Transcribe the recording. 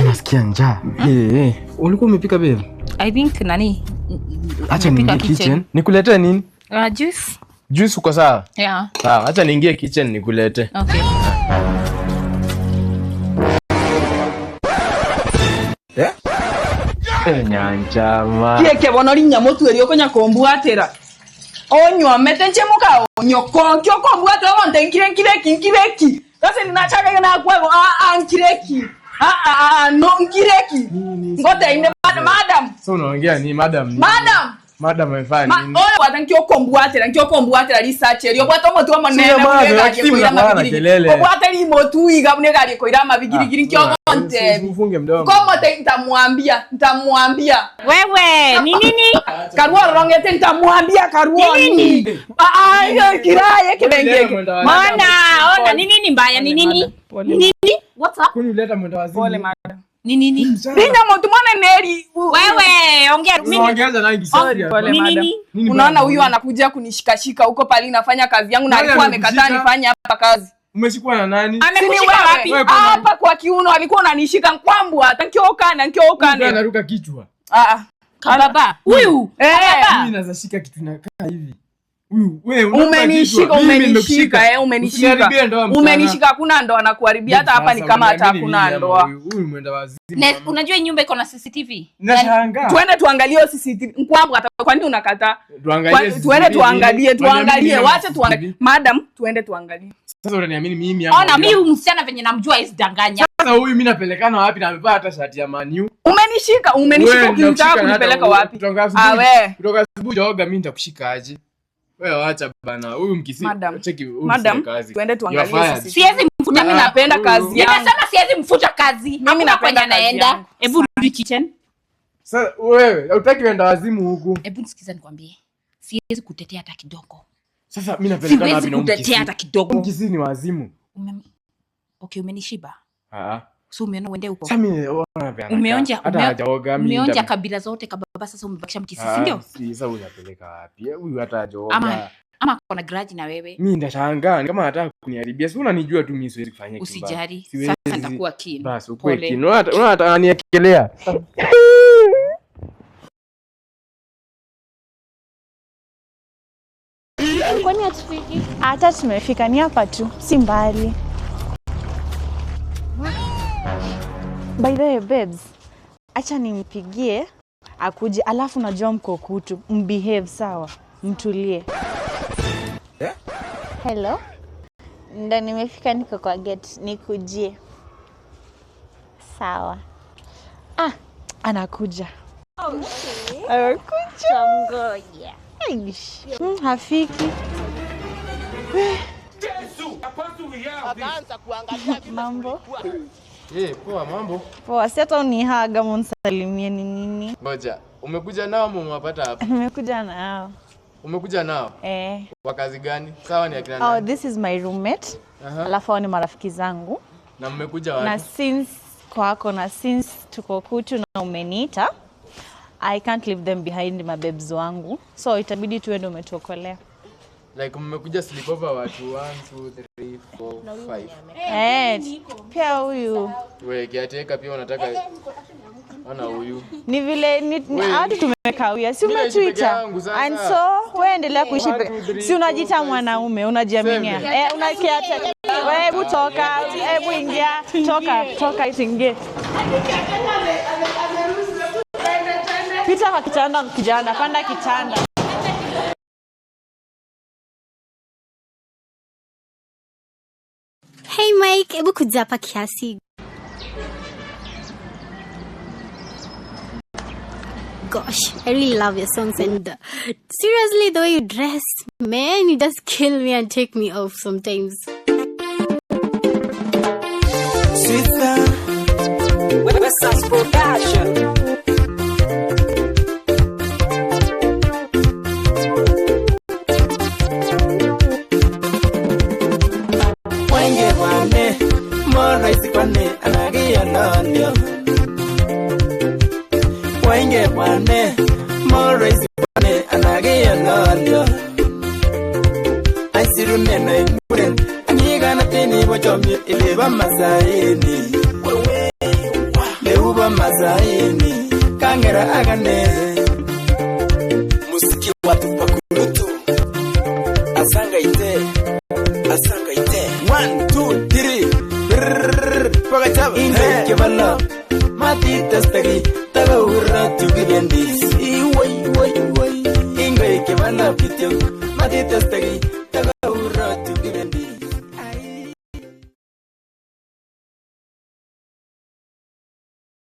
Nasikia njaa. Ulikuwa umepika babe? I think nani? Acha niingie kitchen. Nikuletee nini? Juice. Juice uko sawa? Yeah. Sawa, acha niingie kitchen nikulete. Okay. Nyanja ma. Kieke bonori nyamotu eri okonya kombuatera. Onyo metenche muka onyo konkyo kombuatera wonte nkireki. Sasa ninachaka na kwego nkireki. No nkireki. Ngote ine madam. So unaongea ni madam. Madam amefanya nini? Oyo watankyo kombuatera research eri obwato motu wa monene obwato ri motu igabune gari ko irama bigirigiri nkyo konte. Ufunge mdomo. Komote nitamwambia. Wewe, ni nini? Karuo rongete nitamwambia karuo. Nini? Kiraye kibengeke. Ona nini mbaya ni nini? Nini? What's up? Kunileta mwenda wazimu. Pole madam. Nini? Nina mtu mwana neri. Wewe, ongea mimi. Unaongeza na Kiswahili. Nini? Unaona huyu anakuja kunishikashika huko pale nafanya kazi yangu na alikuwa amekataa nifanye hapa kazi. Umeshikwa na nani? Amekushika wapi? Hapa kwa kiuno alikuwa ananishika nkwambu atakiokana. Anaruka kichwa. Baba. Huyu. Mimi nazashika kitu inakaa hivi. Wewe umenishika kuna ndoa na kuharibia hata hapa ni kama hata hakuna ndoa. Huyu mwenda wazimu. Unajua nyumba iko na CCTV? Nashangaa. Twende tuangalie CCTV. Mkwangu kwa nini unakataa? Twende tuangalie. Wacha tuangalie. Madam, twende tuangalie. Sasa unaniamini mimi yangu? Ona mimi msichana venye namjua isidanganya. Sasa huyu mimi napelekana wapi na amevaa hata shati ya Man U? Umenishika ukitaka kunipeleka wapi? Kutoka asubuhi joga mimi nitakushika aje? Wewe acha bana. Huyu mkisi cheki madam, kazi. Twende tuangalie sisi. Siwezi mfuta. Mimi napenda kazi yangu. Nimesema siwezi mfuta kazi. Mimi napenda naenda. Hebu rudi kitchen. Sasa wewe hutaki kwenda wazimu huku. Hebu nisikiza nikwambie. Siwezi kutetea hata kidogo. Sasa mimi napelekana wapi na mkisi? Siwezi kutetea hata kidogo. Mkisi ni wazimu. Okay, umenishiba. So umeona uende huko. Sasa mimi wanapenda. Umeonja kabila zote kababa, sasa umebakisha mkisi, si ndio? Sasa unapeleka wapi? Huyu hata hajaoga. Ama kuna grudge na wewe. Mimi ndashangaa kama hataka kuniharibia. Si unanijua tu mimi siwezi kufanya kitu. Usijali. Sasa nitakuwa keen. Basi ukwe keen. Unaona niekelea. Kwani hatufiki? Hata tumefika, ni hapa tu, si mbali. By the way babes, acha nimpigie akuje, alafu najua mko kutu, mbehave sawa, mtulie. Hello? Ndio nimefika, niko kwa gate, nikujie. Sawa. Anakuja. Okay. Anakuja. Ngoja. Hafiki. Mambo. Poa mambo. Poa, si hata unihaga msalimie ni nini? Ngoja, umekuja nao ama umewapata hapa? Nimekuja nao. Umekuja nao? Kwa kazi gani? Sawa, ni akina nani? This is my roommate. Alafu hao ni marafiki zangu. Na mmekuja wapi? Na since tuko kutu na umeniita, I can't leave them behind, my babes wangu. So itabidi tuende umetuokolea. Like mmekuja sleepover watu 1 2 3 4 5. Pia huyu. Wewe kiateka pia unataka ana huyu. Ni vile hadi tumekawia. Si umetuita. And so wewe endelea kuishi. Si unajiita mwanaume, unajiaminia. Unakiateka. Wewe hebu toka, hebu ingia. Toka isingie. Pita kwa kitanda kijana, panda kitanda. Hey Mike, hebu kuja hapa kiasi. Gosh, I really love your songs and seriously the way you dress, man, you just kill me and take me off sometimes. Sister, West Side Production. Wenge wane more isipane anagia nalio aisiru neno ikure anyiga na tini bochomi ileba masaini wewe Baba mazaini kangera aganere musiki watu pakurutu asanga ite 1 2 3 pagachaba inge kebala mati testagi taga urra tugibendis wai inge kebala kityo mati testagi